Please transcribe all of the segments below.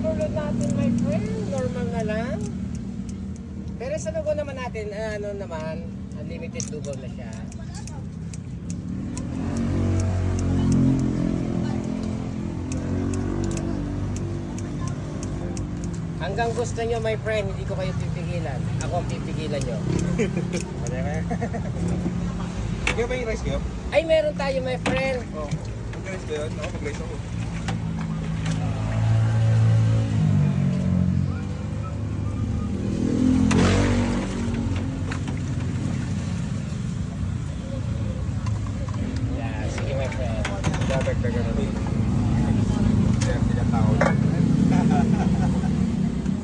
overload natin, my friend. Normal na lang. Pero sa logo naman natin, ano naman, unlimited double na siya. Hanggang gusto nyo, my friend, hindi ko kayo pipigilan. Ako ang pipigilan nyo. Kaya ba yung rice kayo? Ay, meron tayo, my friend. Oo. Mag-rice ba yun? Ako, mag-rice ako. Yeah, sige, my friend. Dadagdagan na rin. Kaya sila tao.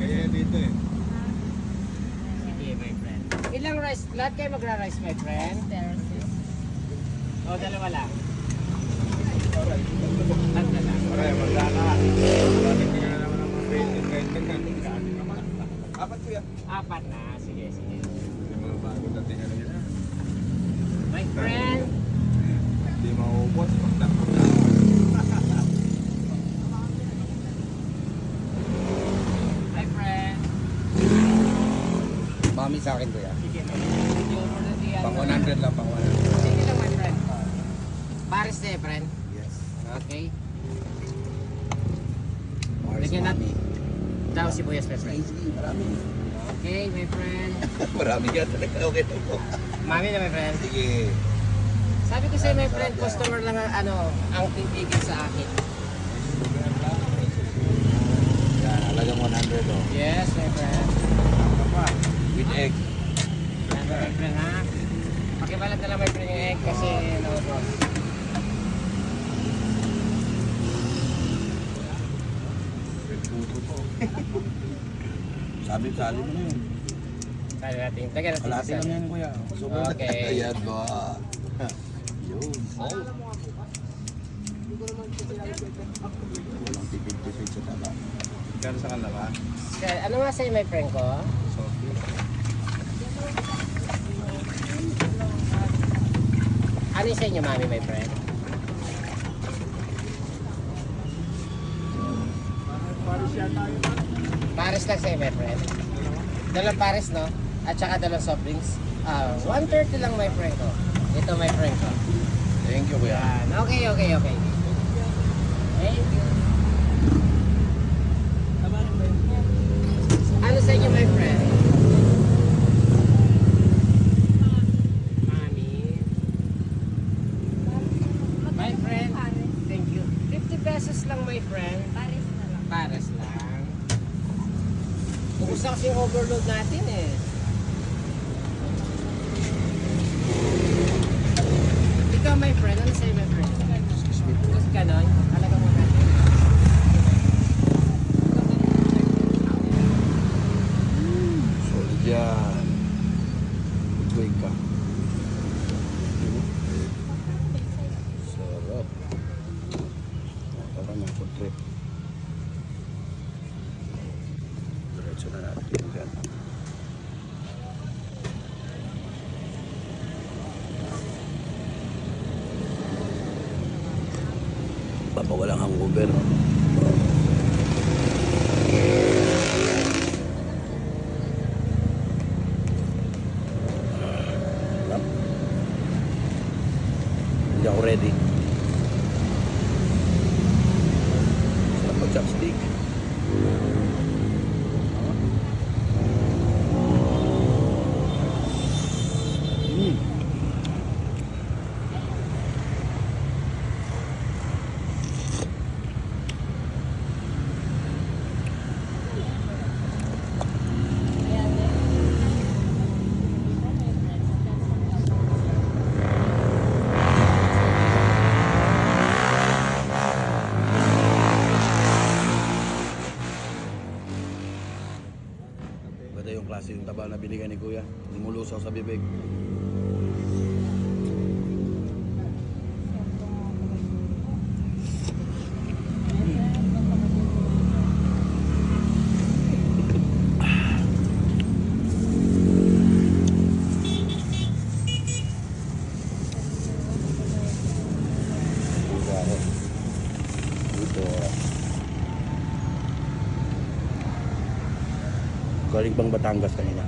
Kaya dito eh. Sige, my friend. Ilang rice? Lahat kayo magra-rice, my friend? O, dalawa lang. Alright. Tatlo lang. Alright, magdala. Dadagdagan na naman ang mga basic. Apat kuya. Apat na. Sige, sige. Yung mga bago dating ano yun. My friend. Hindi maubos. My friend. Mami sa akin kuya. Sige, my friend. Sige, overload yan. Pang 100 lang, pang 100. Sige lang, my friend. Paris na, friend. Yes. Okay. Mars Lagyan Mami. Daw si Buyas, my friend. Easy, marami. Okay, my friend. Marami yan talaga. Okay na po. Mami na, my friend. Sige. Sabi ko sa'yo, my friend, customer lang ang, ang titigil sa akin. Yan, halagang 100 oh. Yes, my friend. With egg. Yan, my friend, ha? Pakibalat na lang, my friend, yung egg kasi naubos. Sabi mo na yun. Sabi natin, tagay natin Kalati lang yan kuya. Sobrang Okay. Ayan ba? Yun. Walang tipid-tipid sa taba. Kano sa kanila ba? Ano nga sa'yo, my friend ko? Sophie. Ano yung sa inyo, mami, my friend? Paris lang sa'yo, my friend. Dalawang Paris, no? At saka dalawang soft drinks. 130 lang, my friend ko. Ito, my friend ko. Thank you kuya. Yan. Okay, okay, okay. Thank you. Ano sa inyo, my friend? Mami. My friend. Thank you. 50 pesos lang, my friend. Pares lang. Ubus na kasi yung overload natin eh. Ikaw, my friend. Ano sa'yo, my friend? Excuse me po. Kasi ganon. Halaga mo natin. Solid yan. Good ka. Sarap. Tara na, food trip. Diretso na natin yan. Papawalang hangover. Hindi ako ready. Sarap mag-chopstick. Ganda yung klase yung taba na binigay ni Kuya. Lumulusaw sa bibig. Ito. Galing pang Batangas kanina.